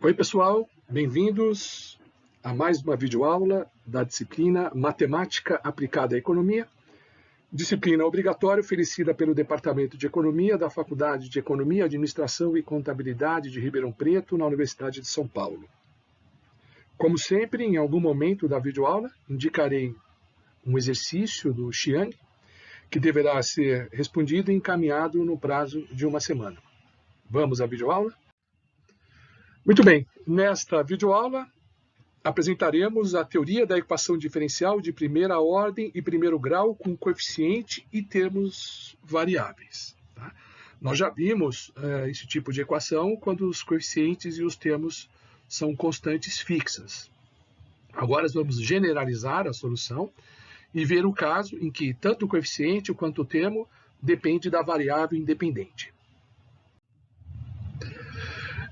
Oi, pessoal, bem-vindos a mais uma videoaula da disciplina Matemática Aplicada à Economia, disciplina obrigatória oferecida pelo Departamento de Economia da Faculdade de Economia, Administração e Contabilidade de Ribeirão Preto, na Universidade de São Paulo. Como sempre, em algum momento da videoaula, indicarei um exercício do Chiang, que deverá ser respondido e encaminhado no prazo de uma semana. Vamos à videoaula? Muito bem, nesta videoaula apresentaremos a teoria da equação diferencial de primeira ordem e primeiro grau com coeficiente e termos variáveis. Tá? Nós já vimos esse tipo de equação quando os coeficientes e os termos são constantes fixas. Agora nós vamos generalizar a solução e ver o caso em que tanto o coeficiente quanto o termo depende da variável independente.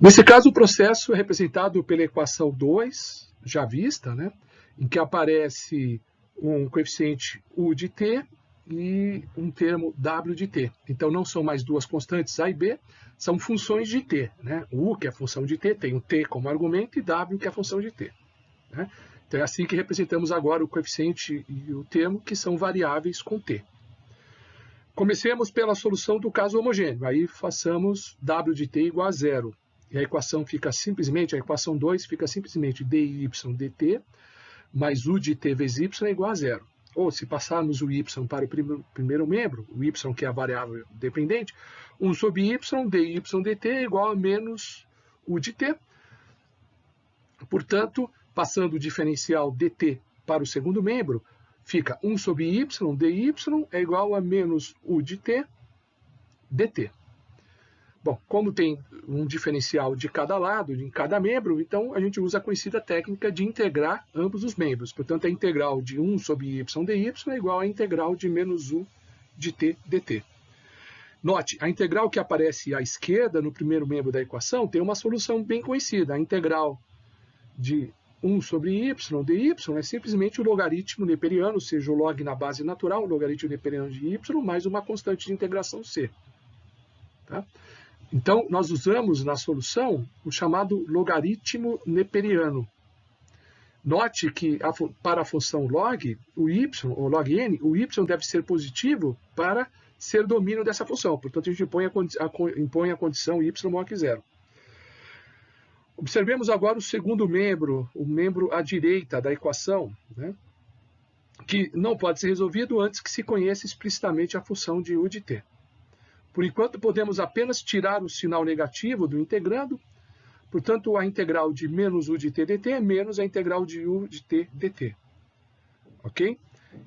Nesse caso, o processo é representado pela equação 2, já vista, né, em que aparece um coeficiente U de t e um termo W de t. Então, não são mais duas constantes A e B, são funções de t. Né? U, que é a função de t, tem o t como argumento, e W, que é a função de t. Né? Então, é assim que representamos agora o coeficiente e o termo, que são variáveis com t. Comecemos pela solução do caso homogêneo. Aí, façamos W de t igual a zero. E a equação fica simplesmente, a equação 2 fica simplesmente dy dt mais u de t vezes y é igual a zero. Ou se passarmos o y para o primeiro membro, o y que é a variável dependente, 1 sobre y dy dt é igual a menos u de t. Portanto, passando o diferencial dt para o segundo membro, fica 1 sobre y dy é igual a menos u de t dt. Bom, como tem um diferencial de cada lado, em cada membro, então a gente usa a conhecida técnica de integrar ambos os membros. Portanto, a integral de 1 sobre y dy é igual à integral de menos u de t dt. Note, a integral que aparece à esquerda no primeiro membro da equação tem uma solução bem conhecida. A integral de 1 sobre y dy é simplesmente o logaritmo neperiano, ou seja, o log na base natural, o logaritmo neperiano de y, mais uma constante de integração c. Tá? Então, nós usamos na solução o chamado logaritmo neperiano. Note que para a função log, o y, ou log n, o y deve ser positivo para ser domínio dessa função. Portanto, a gente impõe a condição y maior que zero. Observemos agora o segundo membro, o membro à direita da equação, né, que não pode ser resolvido antes que se conheça explicitamente a função de u de t. Por enquanto, podemos apenas tirar o sinal negativo do integrando. Portanto, a integral de menos u de t dt é menos a integral de u de t dt. Ok?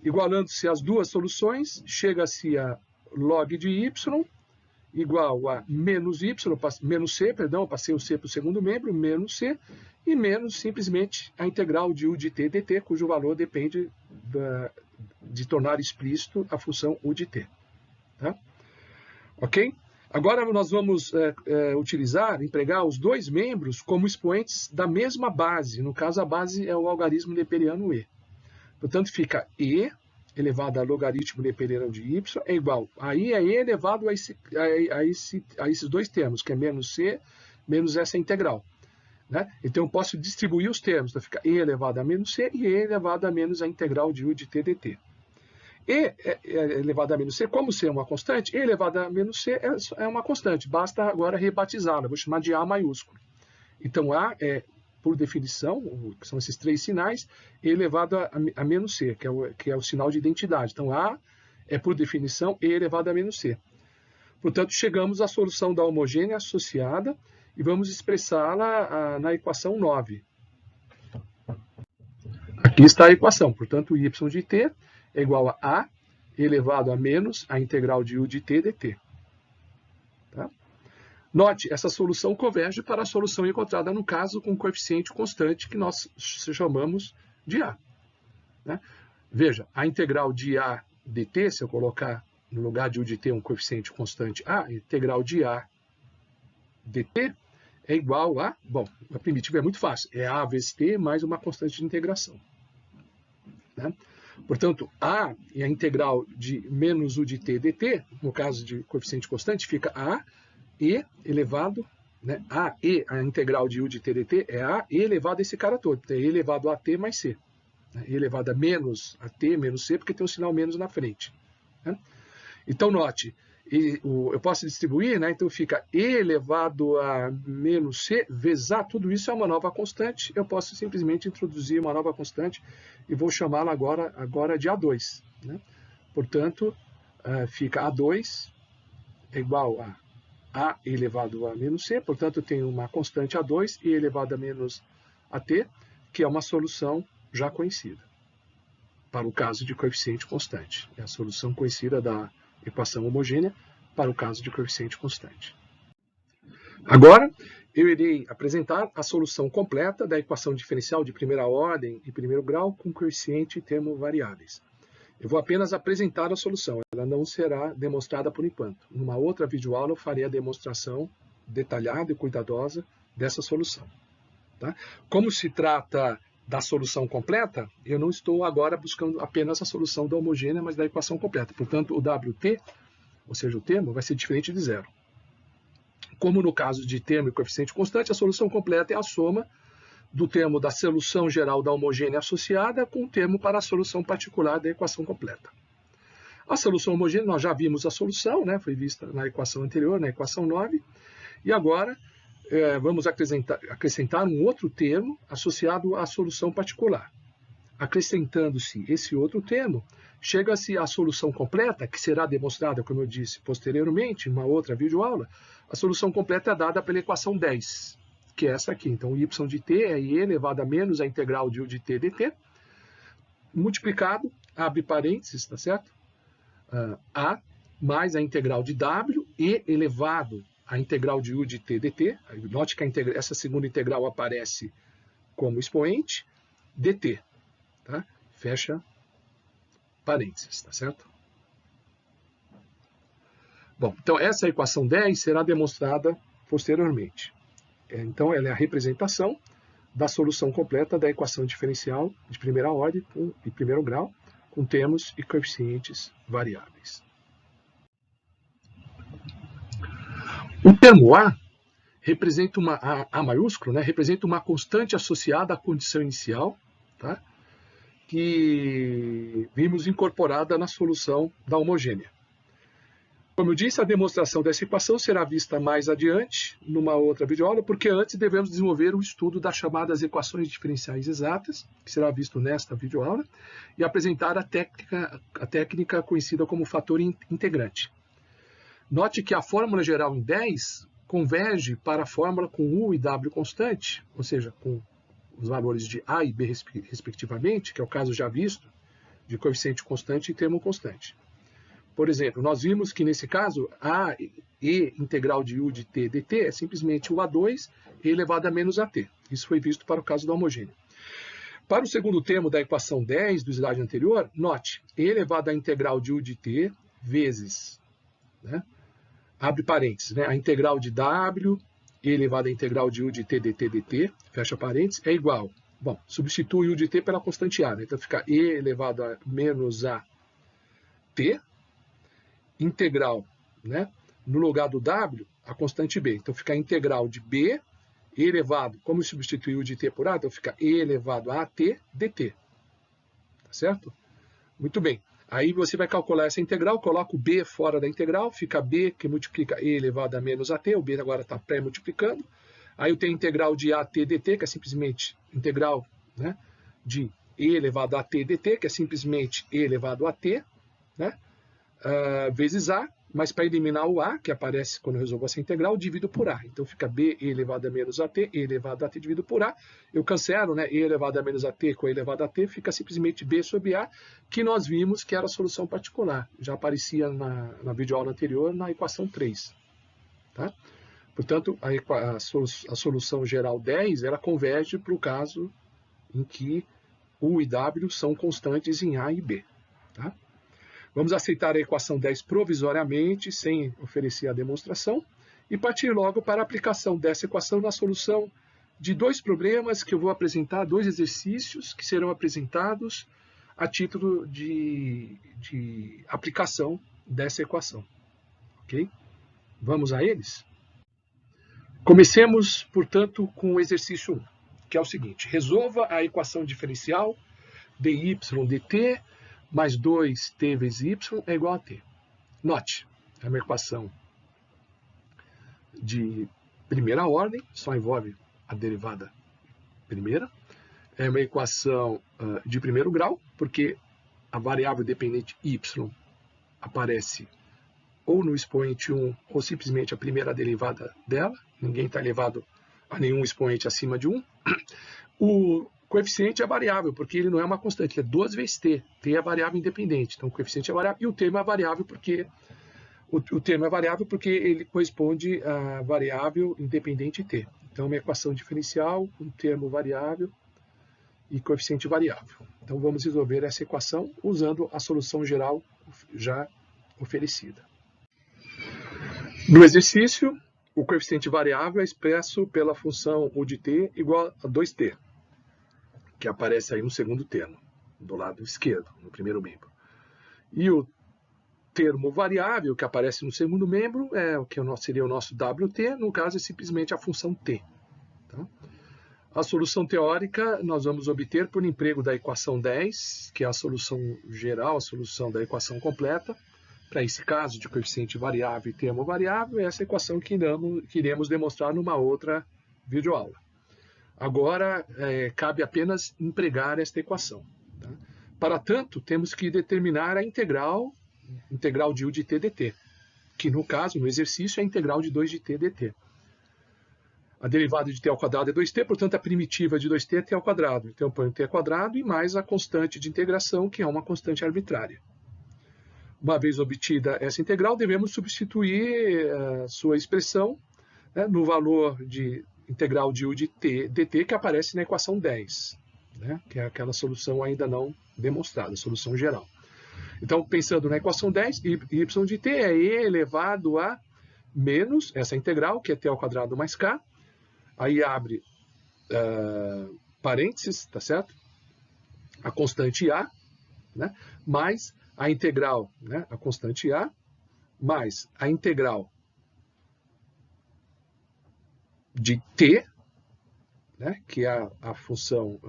Igualando-se as duas soluções, chega-se a log de y igual a menos c, passei o c para o segundo membro, menos c, e menos simplesmente a integral de u de t dt, cujo valor depende de tornar explícito a função u de t. Tá? Ok? Agora nós vamos empregar os dois membros como expoentes da mesma base. No caso, a base é o algarismo neperiano E. Portanto, fica E elevado a logaritmo neperiano de Y é igual a I é E elevado a esses dois termos, que é menos C, menos essa integral. Né? Então, eu posso distribuir os termos. Então, fica E elevado a menos C e E elevado a menos a integral de U de t dt. E elevado a menos c, como C é uma constante, E elevado a menos c é uma constante. Basta agora rebatizá-la, vou chamar de A maiúsculo. Então, A é, por definição, que são esses três sinais, E elevado a menos c, que é o sinal de identidade. Então, A é, por definição, E elevado a menos c. Portanto, chegamos à solução da homogênea associada e vamos expressá-la na equação 9. Aqui está a equação, portanto, y de t é igual a A elevado a menos a integral de U de t dt. Tá? Note, essa solução converge para a solução encontrada no caso com coeficiente constante que nós chamamos de A. Né? Veja, a integral de A dt, se eu colocar no lugar de U de t um coeficiente constante A, a integral de A dt é igual a, bom, a primitiva é muito fácil, é A vezes t mais uma constante de integração. Né? Portanto, A e a integral de menos u de t dt, no caso de coeficiente constante, fica A e elevado né? A integral de u de t dt é a e elevado a esse cara todo. Então, é e elevado a t mais c. Né? E elevado a menos a t menos c, porque tem um sinal menos na frente. Né? Então, note, eu posso distribuir, né? Então fica e elevado a menos c vezes a, tudo isso é uma nova constante. Eu posso simplesmente introduzir uma nova constante e vou chamá-la agora de A2. Né? Portanto, fica A2 é igual a elevado a menos c, portanto, eu tenho uma constante A2 e elevado a menos AT, que é uma solução já conhecida, para o caso de coeficiente constante. É a solução conhecida da equação homogênea para o caso de coeficiente constante. Agora, eu irei apresentar a solução completa da equação diferencial de primeira ordem e primeiro grau com coeficiente e termo variáveis. Eu vou apenas apresentar a solução, ela não será demonstrada por enquanto. Numa outra videoaula eu farei a demonstração detalhada e cuidadosa dessa solução. Tá? Como se trata da solução completa, eu não estou agora buscando apenas a solução da homogênea, mas da equação completa. Portanto, o WT, ou seja, o termo, vai ser diferente de zero. Como no caso de termo e coeficiente constante, a solução completa é a soma do termo da solução geral da homogênea associada com o termo para a solução particular da equação completa. A solução homogênea, nós já vimos a solução, né? Foi vista na equação anterior, na equação 9, e agora vamos acrescentar um outro termo associado à solução particular. Acrescentando-se esse outro termo, chega-se à solução completa, que será demonstrada, como eu disse, posteriormente, em uma outra videoaula. A solução completa é dada pela equação 10, que é essa aqui. Então, o y de t é e elevado a menos a integral de u de t dt, multiplicado, abre parênteses, tá certo? A mais a integral de w e elevado a integral de u de t dt. Note que essa segunda integral aparece como expoente, dt. Tá? Fecha parênteses, tá certo? Bom, então essa equação 10 será demonstrada posteriormente. Então, ela é a representação da solução completa da equação diferencial de primeira ordem e primeiro grau, com termos e coeficientes variáveis. O termo A representa A maiúsculo, né, representa uma constante associada à condição inicial, tá, que vimos incorporada na solução da homogênea. Como eu disse, a demonstração dessa equação será vista mais adiante, numa outra videoaula, porque antes devemos desenvolver o estudo das chamadas equações diferenciais exatas, que será visto nesta videoaula, e apresentar a técnica conhecida como fator integrante. Note que a fórmula geral em 10 converge para a fórmula com U e W constante, ou seja, com os valores de A e B respectivamente, que é o caso já visto, de coeficiente constante e termo constante. Por exemplo, nós vimos que nesse caso, a e integral de u de t dt é simplesmente o A2 e elevado a menos AT. Isso foi visto para o caso da homogênea. Para o segundo termo da equação 10 do slide anterior, note, e elevado a integral de u de t vezes, né, abre parênteses, né, a integral de w e elevado a integral de u de t dt dt, fecha parênteses, é igual. Bom, substitui u de t pela constante a, né, então fica e elevado a menos a t, integral, né, no lugar do w, a constante b. Então, fica a integral de b elevado, como substituir o de t por a, então fica e elevado a t dt. Tá certo? Muito bem. Aí você vai calcular essa integral, coloca o b fora da integral, fica b que multiplica e elevado a menos at, o b agora está pré-multiplicando. Aí eu tenho a integral de at dt, que é simplesmente integral, né, de e elevado a t dt, que é simplesmente e elevado a t, né, vezes a, mas para eliminar o a, que aparece quando eu resolvo essa integral, divido por a. Então fica b e elevado a menos at, e elevado a t dividido por a. Eu cancelo, né, e elevado a menos at com e elevado a t, fica simplesmente b sobre a, que nós vimos que era a solução particular. Já aparecia na videoaula anterior, na equação 3. Tá? Portanto, a solução geral 10, ela converge para o caso em que u e w são constantes em a e b. Tá? Vamos aceitar a equação 10 provisoriamente, sem oferecer a demonstração, e partir logo para a aplicação dessa equação na solução de dois problemas que eu vou apresentar, dois exercícios que serão apresentados a título de aplicação dessa equação. Ok? Vamos a eles? Comecemos, portanto, com o exercício 1, que é o seguinte. Resolva a equação diferencial dy dt mais 2t vezes y é igual a t. Note, é uma equação de primeira ordem, só envolve a derivada primeira. É uma equação de primeiro grau, porque a variável dependente y aparece ou no expoente 1 ou simplesmente a primeira derivada dela. Ninguém está elevado a nenhum expoente acima de 1. O coeficiente é variável, porque ele não é uma constante, ele é 2 vezes t. T é variável independente, então o coeficiente é variável e o termo é variável porque ele corresponde à variável independente t. Então, uma equação diferencial, um termo variável e coeficiente variável. Então, vamos resolver essa equação usando a solução geral já oferecida. No exercício, o coeficiente variável é expresso pela função u de t igual a 2t, que aparece aí no segundo termo, do lado esquerdo, no primeiro membro. E o termo variável que aparece no segundo membro é o que seria o nosso wt, no caso é simplesmente a função t. Tá? A solução teórica nós vamos obter por emprego da equação 10, que é a solução geral, a solução da equação completa. Para esse caso de coeficiente variável e termo variável, é essa equação que iremos demonstrar numa outra videoaula. Agora, cabe apenas empregar esta equação. Tá? Para tanto, temos que determinar a integral de u de t dt, que no caso, no exercício, é a integral de 2 de t dt. A derivada de t ao quadrado é 2t, portanto, a primitiva de 2t é t ao quadrado. Então, eu ponho t ao quadrado e mais a constante de integração, que é uma constante arbitrária. Uma vez obtida essa integral, devemos substituir a sua expressão no valor de integral de u de t dt, que aparece na equação 10, que é aquela solução ainda não demonstrada, a solução geral. Então, pensando na equação 10, y de t é e elevado a menos essa integral, que é t ao quadrado mais k. Aí abre parênteses, tá certo? A constante a, mais a integral, a constante a, mais a integral de t, que é a função,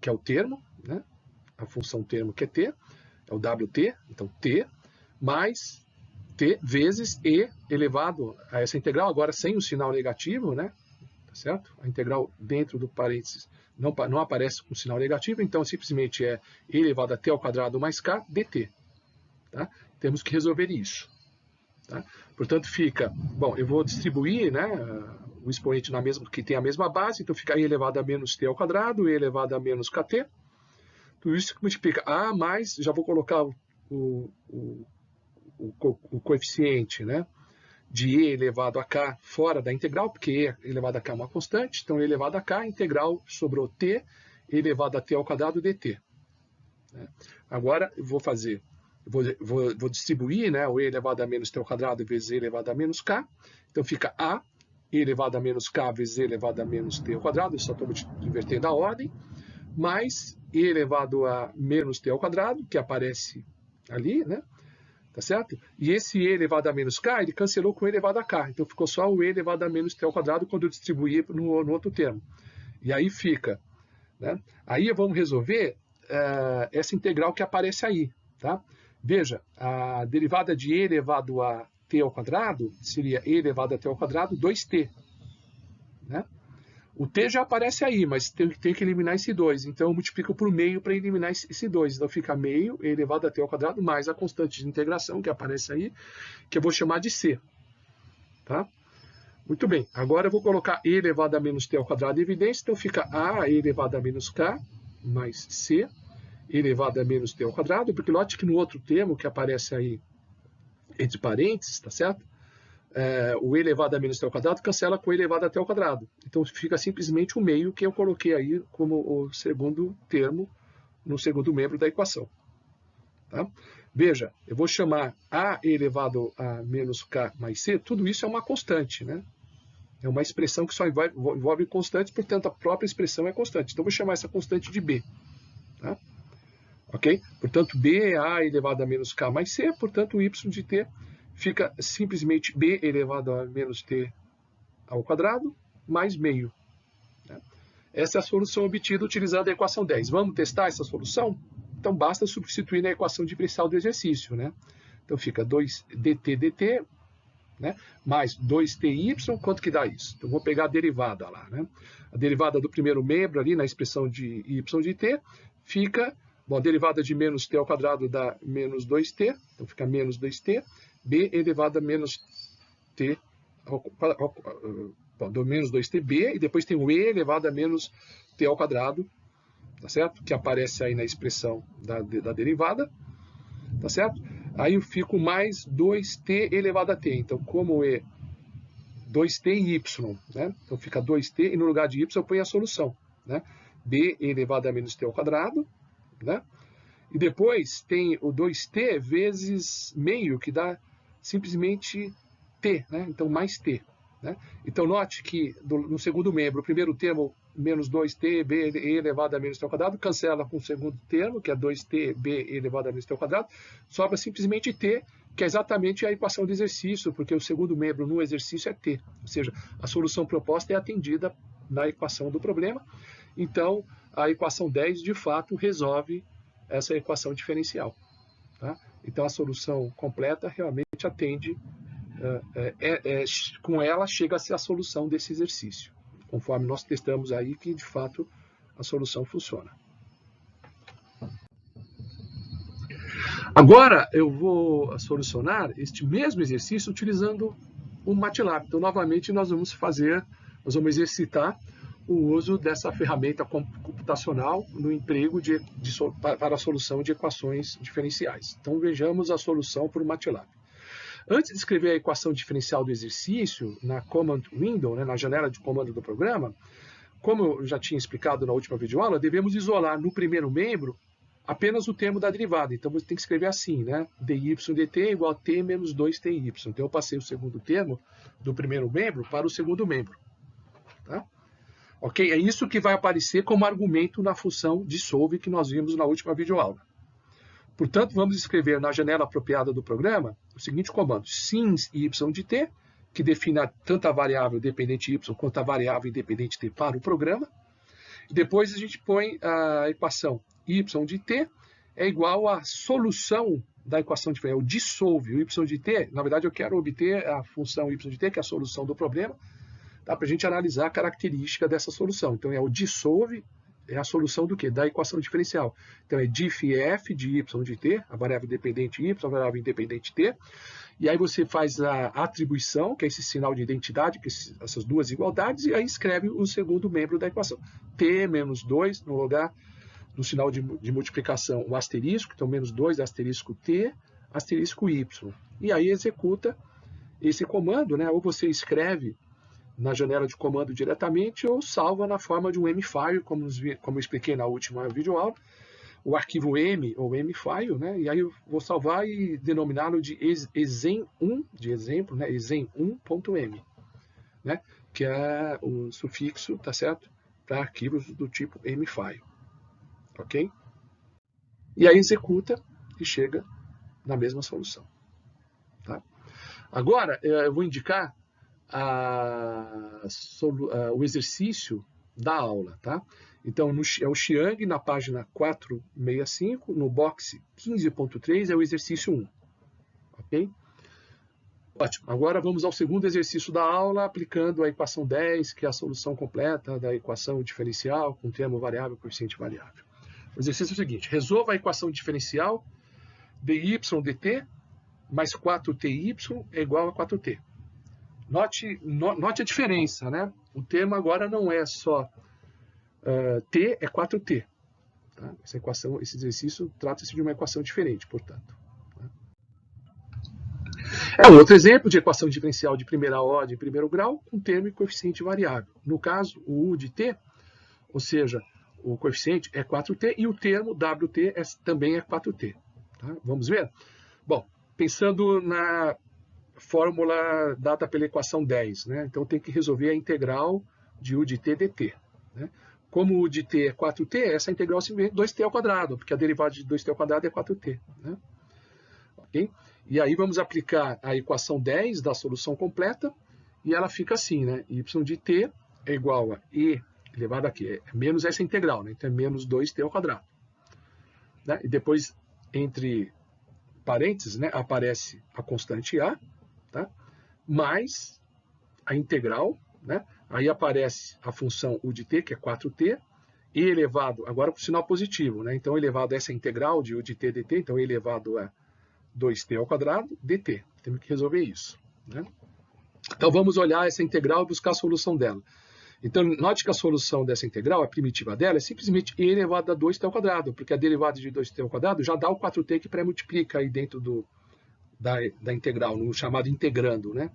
que é o termo, a função termo que é t, é o wt, então t, mais t vezes e elevado a essa integral, agora sem o sinal negativo, tá certo? A integral dentro do parênteses não aparece com sinal negativo, então simplesmente é e elevado a t ao quadrado mais k dt. Tá? Temos que resolver isso. Tá? Portanto, fica... Bom, eu vou distribuir o expoente que tem a mesma base, então fica e elevado a menos t ao quadrado, e elevado a menos kt. Tudo isso multiplica a mais, já vou colocar o coeficiente de e elevado a k fora da integral, porque e elevado a k é uma constante, então e elevado a k, integral sobrou t, e elevado a t ao quadrado dt. Agora, eu vou fazer... Vou distribuir o e elevado a menos t ao quadrado vezes e elevado a menos k. Então fica a e elevado a menos k vezes e elevado a menos t ao quadrado. Eu só estou invertendo a ordem. Mais e elevado a menos t ao quadrado, que aparece ali, tá certo? E esse e elevado a menos k, ele cancelou com e elevado a k. Então ficou só o e elevado a menos t ao quadrado quando eu distribuir no outro termo. E aí fica. Aí vamos resolver essa integral que aparece aí, tá? Veja, a derivada de e elevado a t ao quadrado seria e elevado a t ao quadrado 2t. O t já aparece aí, mas tem que eliminar esse 2. Então, eu multiplico por meio para eliminar esse 2. Então, fica meio e elevado a t ao quadrado mais a constante de integração que aparece aí, que eu vou chamar de c. Tá? Muito bem. Agora, eu vou colocar e elevado a menos t ao quadrado em evidência. Então, fica a e elevado a menos k mais c elevado a menos t ao quadrado, porque note que no outro termo que aparece aí entre parênteses, tá certo? O e elevado a menos t ao quadrado cancela com e elevado a t ao quadrado. Então fica simplesmente o meio que eu coloquei aí como o segundo termo no segundo membro da equação. Tá? Veja, eu vou chamar a e elevado a menos k mais c, tudo isso é uma constante, É uma expressão que só envolve constantes, portanto a própria expressão é constante. Então eu vou chamar essa constante de b. Tá? Ok? Portanto, b é a elevado a menos k mais c, portanto, o y de t fica simplesmente b elevado a menos t ao quadrado mais meio. Né? Essa é a solução obtida utilizando a equação 10. Vamos testar essa solução? Então, basta substituir na equação diferencial do exercício. Né? Então, fica 2dt, né? Mais 2ty, quanto que dá isso? Então, vou pegar a derivada lá. Né? A derivada do primeiro membro ali na expressão de y de t fica, bom, a derivada de menos t ao quadrado dá menos 2t, então fica menos 2t, b elevado a menos t do menos 2tb, e depois tem o e elevado a menos t ao quadrado, tá certo? Que aparece aí na expressão da derivada, tá certo? Aí eu fico mais 2t elevado a t. Então, como é 2t e y, né? Então fica 2t e no lugar de y eu ponho a solução, né? b elevado a menos t ao quadrado, né? E depois tem o 2t vezes meio, que dá simplesmente t, né? Então mais t. Né? Então note que no segundo membro, o primeiro termo, menos 2t, b elevado a menos t ao quadrado, cancela com o segundo termo, que é 2t, b elevado a menos t ao quadrado, sobra simplesmente t, que é exatamente a equação do exercício, porque o segundo membro no exercício é t, ou seja, a solução proposta é atendida na equação do problema. Então, a equação 10, de fato, resolve essa equação diferencial. Tá? Então, a solução completa realmente atende, com ela chega-se à solução desse exercício, conforme nós testamos aí que, de fato, a solução funciona. Agora, eu vou solucionar este mesmo exercício utilizando o MATLAB. Então, novamente, nós vamos exercitar o uso dessa ferramenta computacional no emprego para a solução de equações diferenciais. Então, vejamos a solução por MATLAB. Antes de escrever a equação diferencial do exercício na Command Window, né, na janela de comando do programa, como eu já tinha explicado na última videoaula, devemos isolar no primeiro membro apenas o termo da derivada. Então, você tem que escrever assim, né? dy dt é igual a t menos 2ty. Então, eu passei o segundo termo do primeiro membro para o segundo membro. Tá? Ok? É isso que vai aparecer como argumento na função dissolve que nós vimos na última videoaula. Portanto, vamos escrever na janela apropriada do programa o seguinte comando: sins y de t, que define tanto a variável dependente y quanto a variável independente t para o programa. E depois a gente põe a equação y de t é igual à solução da equação diferencial, o dissolve. O y de t, na verdade, eu quero obter a função y de t, que é a solução do problema, tá? Para a gente analisar a característica dessa solução. Então, é o dissolve, é a solução do quê? Da equação diferencial. Então, é diff f de y de t, a variável independente y, a variável independente t. E aí você faz a atribuição, que é esse sinal de identidade, que essas duas igualdades, e aí escreve o segundo membro da equação. T menos 2, no lugar do sinal de multiplicação, o asterisco, então menos 2, asterisco t, asterisco y. E aí executa esse comando, né? Ou você escreve na janela de comando diretamente, ou salva na forma de um M-file, como eu expliquei na última videoaula, o arquivo M, ou M-file, né? E aí eu vou salvar e denominá-lo de exem1, de exemplo, né? exem1.m, né? Que é o sufixo, tá certo? Para arquivos do tipo M-file, ok? E aí executa e chega na mesma solução, tá? Agora, eu vou indicar o exercício da aula, tá? Então, é o Xiang na página 465, no box 15.3 é o exercício 1, ok? Ótimo, agora vamos ao segundo exercício da aula, aplicando a equação 10, que é a solução completa da equação diferencial com termo variável e coeficiente variável. O exercício é o seguinte: resolva a equação diferencial dy dt mais 4ty é igual a 4t. Note a diferença, né? O termo agora não é só t, é 4t. Tá? Esse exercício trata-se de uma equação diferente, portanto. É um outro exemplo de equação diferencial de primeira ordem, primeiro grau, com termo e coeficiente variável. No caso, o u de t, ou seja, o coeficiente é 4t e o termo wt também é 4t. Tá? Vamos ver? Bom, pensando na fórmula dada pela equação 10, né? Então tem que resolver a integral de u de t dt. Né? Como o u de t é 4t, essa integral simplesmente 2t ao quadrado, porque a derivada de 2t ao quadrado é 4t. Né? Okay? E aí vamos aplicar a equação 10 da solução completa e ela fica assim, né? Y de t é igual a e elevado a quê? É menos essa integral, né? Então é menos 2t ao quadrado. Né? E depois, entre parênteses, né, aparece a constante a, tá? Mais a integral, né? Aí aparece a função u de t, que é 4t, e elevado, agora com sinal positivo, né? Então elevado a essa integral de u de t dt, então elevado a 2t ao quadrado dt. Temos que resolver isso, né? Então vamos olhar essa integral e buscar a solução dela. Então, note que a solução dessa integral, a primitiva dela, é simplesmente e elevado a 2t ao quadrado, porque a derivada de 2t ao quadrado já dá o 4t que pré-multiplica aí dentro da integral, no chamado integrando, né?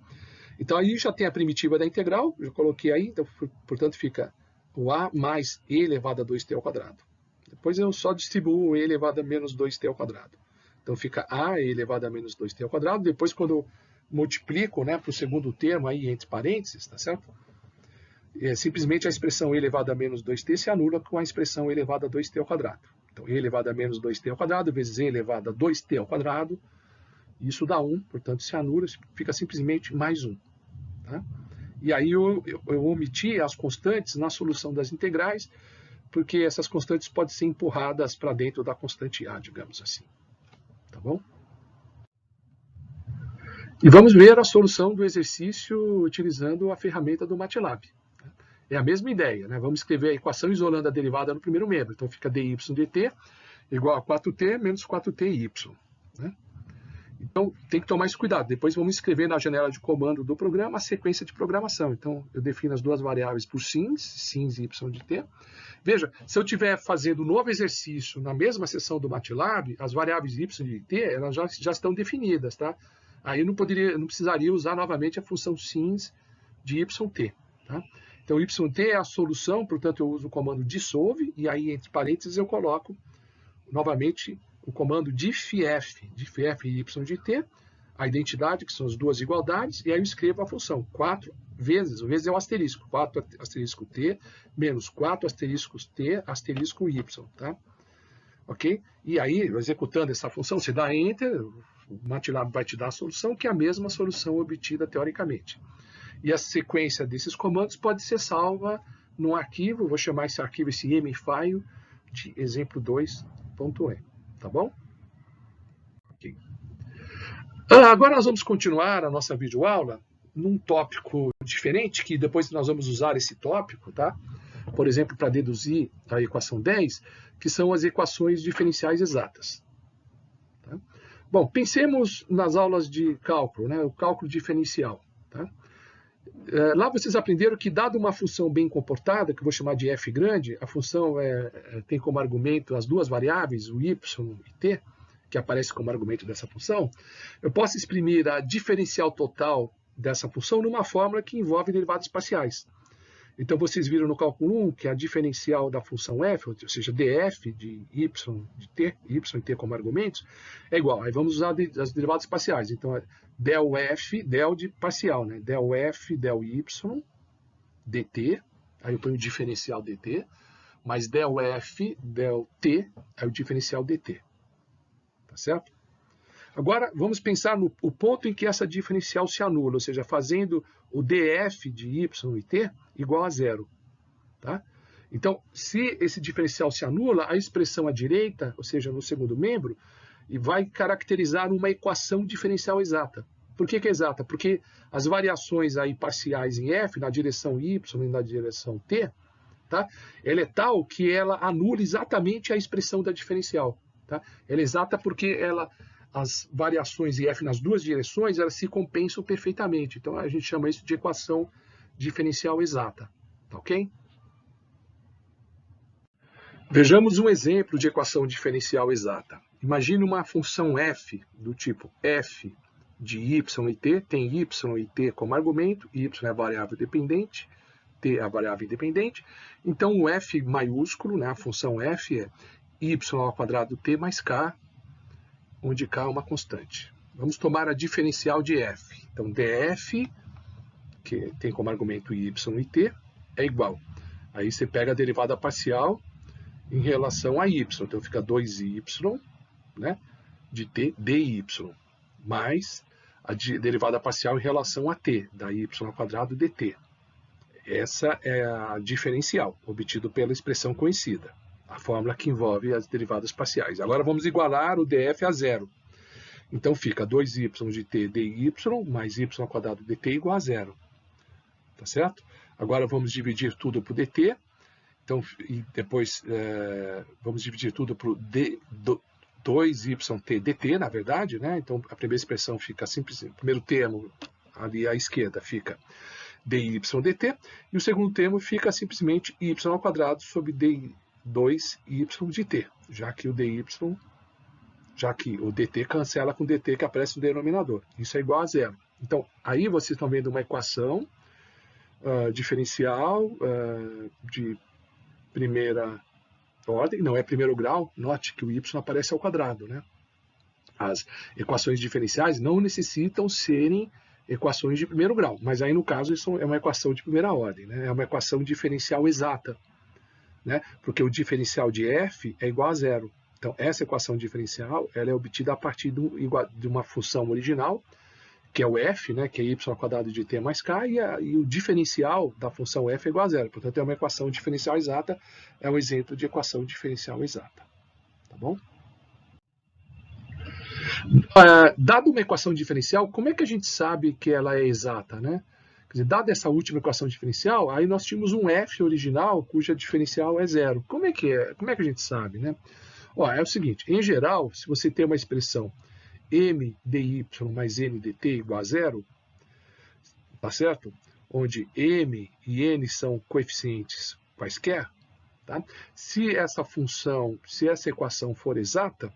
Então, aí já tem a primitiva da integral, já coloquei aí, então, portanto, fica o a mais e elevado a 2t ao quadrado. Depois eu só distribuo o e elevado a menos 2t ao quadrado. Então, fica a e elevado a menos 2t ao quadrado. Depois, quando eu multiplico, né, para o segundo termo aí entre parênteses, tá certo? Simplesmente a expressão e elevado a menos 2t se anula com a expressão e elevado a 2t ao quadrado. Então, e elevado a menos 2t ao quadrado vezes e elevado a 2t ao quadrado, isso dá 1, portanto, se anula, fica simplesmente mais 1. Tá? E aí eu omiti as constantes na solução das integrais, porque essas constantes podem ser empurradas para dentro da constante a, digamos assim. Tá bom? E vamos ver a solução do exercício utilizando a ferramenta do MATLAB. É a mesma ideia, né? Vamos escrever a equação isolando a derivada no primeiro membro. Então fica dy dt igual a 4t menos 4ty. Né? Então tem que tomar esse cuidado. Depois vamos escrever na janela de comando do programa a sequência de programação. Então eu defino as duas variáveis por sims e y de t. Veja, se eu estiver fazendo um novo exercício na mesma seção do MATLAB, as variáveis y e t elas já estão definidas, tá? Aí eu não precisaria usar novamente a função sims de yt. Tá? Então, yt é a solução, portanto, eu uso o comando dissolve, e aí, entre parênteses, eu coloco novamente o comando difff y de t, a identidade, que são as duas igualdades, e aí eu escrevo a função 4 vezes, o vezes é o asterisco, 4 asterisco t, menos 4 asteriscos t, asterisco y, tá? Ok? E aí, executando essa função, você dá Enter, o MATLAB vai te dar a solução, que é a mesma solução obtida teoricamente. E a sequência desses comandos pode ser salva num arquivo, vou chamar esse arquivo, esse mfile, de exemplo2.em, tá bom? Okay. Agora nós vamos continuar a nossa videoaula num tópico diferente, que depois nós vamos usar esse tópico, tá? Por exemplo, para deduzir a equação 10, que são as equações diferenciais exatas. Tá? Bom, pensemos nas aulas de cálculo, né? O cálculo diferencial, tá? Lá vocês aprenderam que, dado uma função bem comportada, que eu vou chamar de f grande, a função tem como argumento as duas variáveis, o y e t, que aparece como argumento dessa função, eu posso exprimir a diferencial total dessa função numa fórmula que envolve derivadas parciais. Então, vocês viram no cálculo 1 que a diferencial da função f, ou seja, df de y e t como argumentos, é igual. Aí vamos usar as derivadas parciais. Então, del f, del de parcial, né? Del f, del y, dt, aí eu ponho o diferencial dt, mais del f, del t, é o diferencial dt. Tá certo? Agora, vamos pensar no ponto em que essa diferencial se anula, ou seja, fazendo o df de y e t igual a zero. Tá? Então, se esse diferencial se anula, a expressão à direita, ou seja, no segundo membro, vai caracterizar uma equação diferencial exata. Por que é exata? Porque as variações aí parciais em f, na direção y e na direção t, tá? Ela é tal que ela anula exatamente a expressão da diferencial. Tá? Ela é exata porque as variações em f nas duas direções, elas se compensam perfeitamente. Então, a gente chama isso de equação diferencial exata. Tá ok? Vejamos um exemplo de equação diferencial exata. Imagine uma função f do tipo f de y e t, tem y e t como argumento, y é a variável dependente, t é a variável independente. Então, o f maiúsculo, né, a função f é y ao quadrado t mais k, onde k é uma constante. Vamos tomar a diferencial de f. Então, df, que tem como argumento y e t, é igual. Aí você pega a derivada parcial em relação a y. Então, fica 2y, né, de t dy, mais derivada parcial em relação a t, da y ao quadrado dt. Essa é a diferencial, obtido pela expressão conhecida, a fórmula que envolve as derivadas parciais. Agora vamos igualar o df a zero. Então fica 2y de t dy mais y ao quadrado dt igual a zero. Tá certo? Agora vamos dividir tudo por dt. Então, e depois vamos dividir tudo por 2yt dt, na verdade, né? Então a primeira expressão fica simples, o primeiro termo ali à esquerda fica dy dt, e o segundo termo fica simplesmente y ao quadrado sobre d2y de t, já que o dt cancela com dt que aparece no denominador. Isso é igual a zero. Então, aí vocês estão vendo uma equação diferencial de primeira ordem, não é primeiro grau. Note que o y aparece ao quadrado, né? As equações diferenciais não necessitam serem equações de primeiro grau, mas aí no caso isso é uma equação de primeira ordem, né? É uma equação diferencial exata, né? Porque o diferencial de f é igual a zero. Então essa equação diferencial ela é obtida a partir de uma função original, que é o f, né, que é y ao quadrado de t mais k, e o diferencial da função f é igual a zero. Portanto, é uma equação diferencial exata, é um exemplo de equação diferencial exata. Tá bom? Dado uma equação diferencial, como é que a gente sabe que ela é exata, né? Quer dizer, dada essa última equação diferencial, aí nós tínhamos um f original cuja diferencial é zero. Como é que a gente sabe, né? Ó, é o seguinte, em geral, se você tem uma expressão m dy mais n dt igual a zero, tá certo? Onde m e n são coeficientes quaisquer, tá? Se essa equação for exata,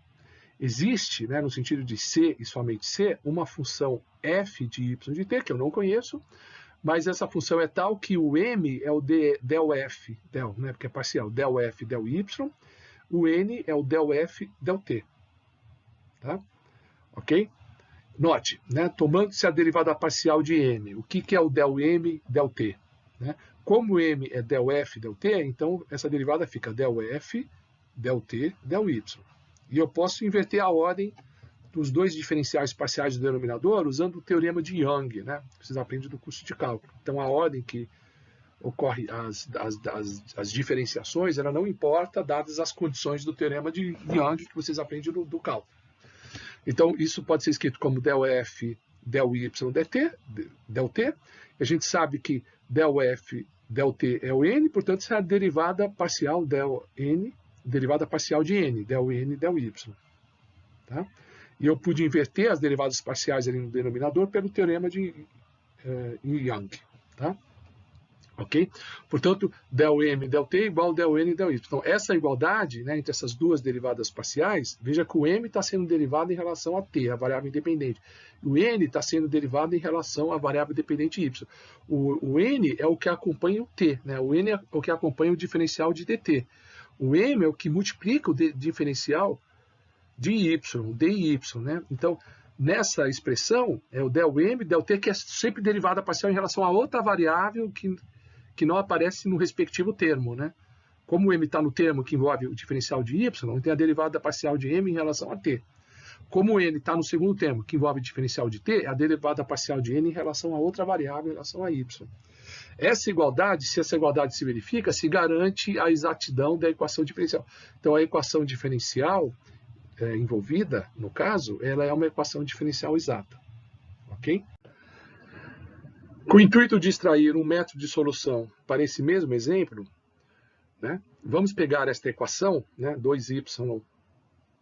existe, né, no sentido de C e somente C, uma função f de y de t, que eu não conheço, mas essa função é tal que o m é o del f, né, porque é parcial, del f, del y, o n é o del f, del t. Tá? Ok? Note, né, tomando-se a derivada parcial de m, o que é o del m, del t? Né? Como m é del f, del t, então essa derivada fica del f, del t, del y. E eu posso inverter a ordem dos dois diferenciais parciais do denominador usando o teorema de Young, né? Vocês aprendem do curso de cálculo. Então, a ordem que ocorre as diferenciações, ela não importa, dadas as condições do teorema de Young que vocês aprendem do cálculo. Então, isso pode ser escrito como del f, del y, del t. A gente sabe que del f, del t é o n, portanto, isso é a derivada parcial del n, derivada parcial de n, del n, del y. Tá? E eu pude inverter as derivadas parciais ali no denominador pelo teorema de Young. Tá? Ok? Portanto, del m, del t igual del n, del y. Então, essa igualdade, né, entre essas duas derivadas parciais, veja que o m está sendo derivado em relação a t, a variável independente. O n está sendo derivado em relação à variável dependente y. O n é o que acompanha o t, né? O n é o que acompanha o diferencial de dt. O m é o que multiplica o diferencial de y, dy, né? Então, nessa expressão, é o del m, del t, que é sempre derivada parcial em relação a outra variável que não aparece no respectivo termo, né? Como o m está no termo que envolve o diferencial de y, tem a derivada parcial de m em relação a t. Como o n está no segundo termo, que envolve o diferencial de t, é a derivada parcial de n em relação a outra variável em relação a y. Essa igualdade, se essa igualdade se verifica, se garante a exatidão da equação diferencial. Então, a equação diferencial envolvida, no caso, ela é uma equação diferencial exata. Ok? Com o intuito de extrair um método de solução para esse mesmo exemplo, né, vamos pegar esta equação, né, 2y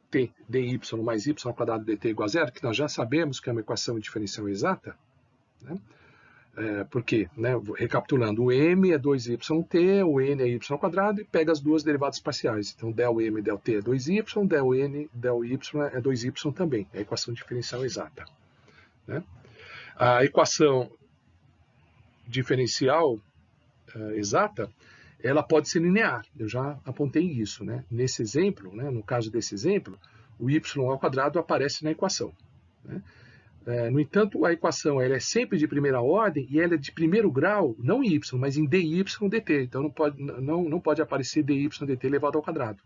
t dy mais y ao quadrado dt igual a zero, que nós já sabemos que é uma equação diferencial exata, né? Porque, né, recapitulando, o m é 2yt, o n é y ao quadrado, e pega as duas derivadas parciais. Então, del m, del t é 2y, del n, del y é 2y também. É a equação diferencial exata. Né? A equação diferencial exata, ela pode ser linear. Eu já apontei isso. Né? Nesse exemplo, né, no caso desse exemplo, o y ao quadrado aparece na equação. Né? No entanto, a equação ela é sempre de primeira ordem e ela é de primeiro grau, não em y, mas em dy dt. Então, não pode aparecer dy dt elevado ao quadrado.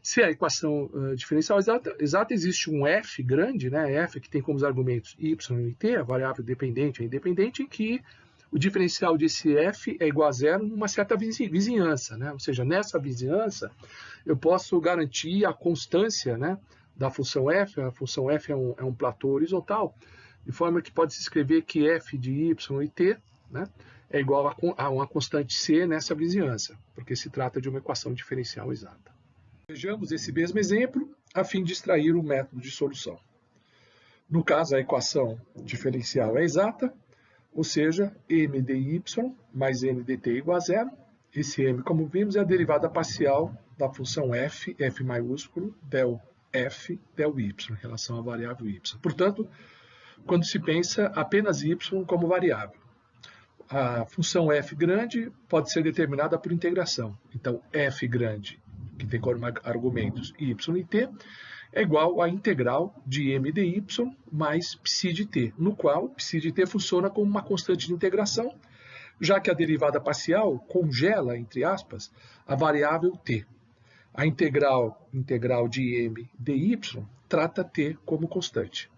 Se a equação diferencial exata, existe um f grande, né? F que tem como argumentos y e t, a variável dependente ou independente, em que o diferencial desse f é igual a zero numa certa vizinhança, né? Ou seja, nessa vizinhança eu posso garantir a constância, né, da função f. A função f é um platô horizontal, de forma que pode se escrever que f de y e t, né, é igual a uma constante c nessa vizinhança, porque se trata de uma equação diferencial exata. Vejamos esse mesmo exemplo a fim de extrair o método de solução. No caso, a equação diferencial é exata, ou seja, m dy mais n dt igual a zero. Esse m, como vimos, é a derivada parcial da função f maiúsculo, del f, del y, em relação à variável y. Portanto, quando se pensa apenas y como variável, a função f grande pode ser determinada por integração. Então, f grande, que tem como argumentos y e t, é igual à integral de m dy mais psi de t, no qual psi de t funciona como uma constante de integração, já que a derivada parcial congela, entre aspas, a variável t. A integral de m dy trata t como constante.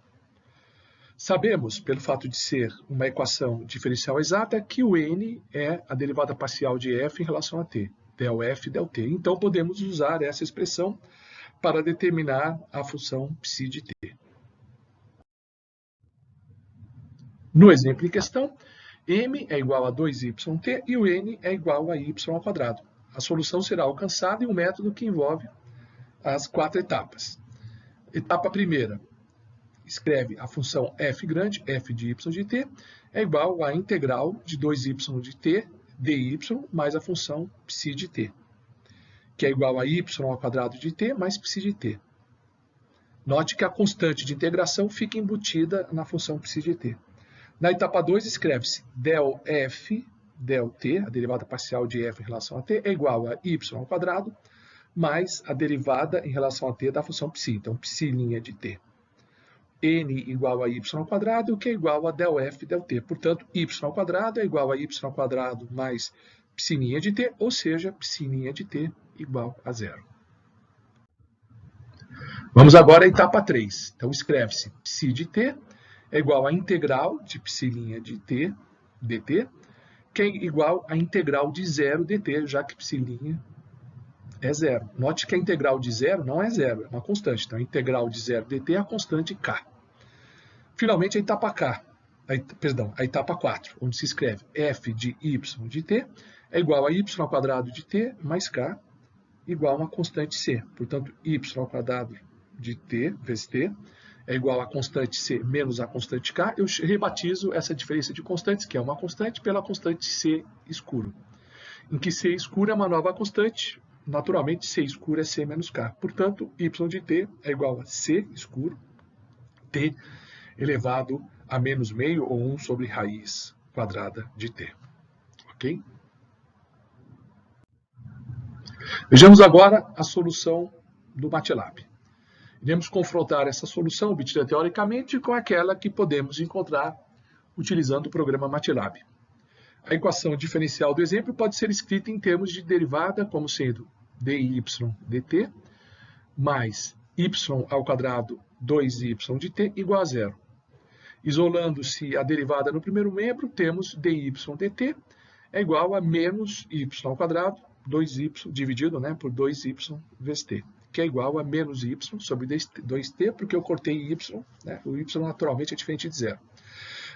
Sabemos, pelo fato de ser uma equação diferencial exata, que o n é a derivada parcial de f em relação a t, del f, del t. Então, podemos usar essa expressão para determinar a função psi de t. No exemplo em questão, m é igual a 2yt e o n é igual a y ao quadrado. A solução será alcançada em um método que envolve as 4 etapas. Etapa primeira, escreve a função f grande, f de y de t, é igual à integral de 2y de t dy mais a função psi de t, que é igual a y ao quadrado de t mais psi de t. Note que a constante de integração fica embutida na função psi de t. Na etapa 2, escreve-se del f del t, a derivada parcial de f em relação a t, é igual a y ao quadrado, mais a derivada em relação a t da função psi, então psi' de t. N igual a y ao quadrado, que é igual a del f del t. Portanto, y ao quadrado é igual a y ao quadrado mais psi' de t, ou seja, psi' de t igual a zero. Vamos agora à etapa 3. Então, escreve-se psi de t é igual à integral de psi' de t dt, que é igual à integral de zero dt, já que psi' é zero. Note que a integral de zero não é zero, é uma constante. Então, a integral de zero dt é a constante k. Finalmente, a etapa a etapa 4, onde se escreve f de y de t é igual a y ao quadrado de t mais k igual a uma constante c. Portanto, y ao quadrado de t vezes t é igual a constante c menos a constante k. Eu rebatizo essa diferença de constantes, que é uma constante, pela constante c escuro. Em que c escuro é uma nova constante, naturalmente c escuro é c menos k. Portanto, y de t é igual a c escuro, t elevado a menos meio ou 1 sobre raiz quadrada de t. Ok? Vejamos agora a solução do MATLAB. Iremos confrontar essa solução obtida teoricamente com aquela que podemos encontrar utilizando o programa MATLAB. A equação diferencial do exemplo pode ser escrita em termos de derivada como sendo dy dt mais y ao quadrado 2y de t igual a zero. Isolando-se a derivada no primeiro membro, temos dy dt é igual a menos y ao quadrado 2y dividido por 2y vezes t, que é igual a menos y sobre 2t, porque eu cortei y, o y naturalmente é diferente de zero.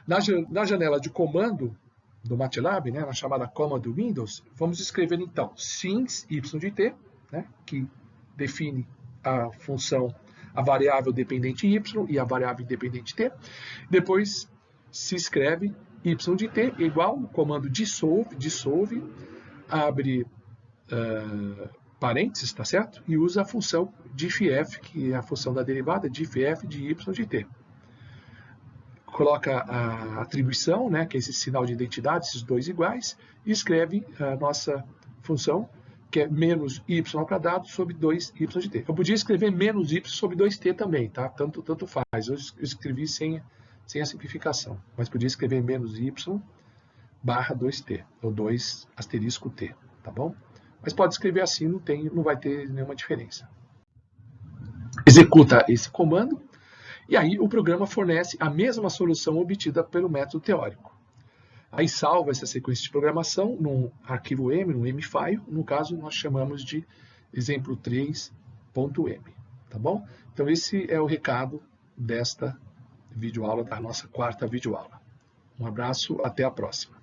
Na janela de comando do MATLAB, na chamada Command do Windows, vamos escrever então sims y de t, que define a função, a variável dependente y e a variável independente t. Depois se escreve y de t igual, o comando dissolve, abre parênteses, tá certo? E usa a função difff, que é a função da derivada, difff de y de t. Coloca a atribuição, que é esse sinal de identidade, esses dois iguais, e escreve a nossa função, que é menos y ao quadrado sobre 2y de t. Eu podia escrever menos y sobre 2t também, tá? Tanto faz. Eu escrevi sem a simplificação, mas podia escrever menos y barra 2t, ou 2 asterisco t, tá bom? Mas pode escrever assim, não vai ter nenhuma diferença. executa esse comando, e aí o programa fornece a mesma solução obtida pelo método teórico. Aí salva essa sequência de programação num arquivo M, num M-file, no caso nós chamamos de exemplo 3.m, tá bom? Então esse é o recado desta videoaula, da nossa quarta videoaula. Um abraço, até a próxima.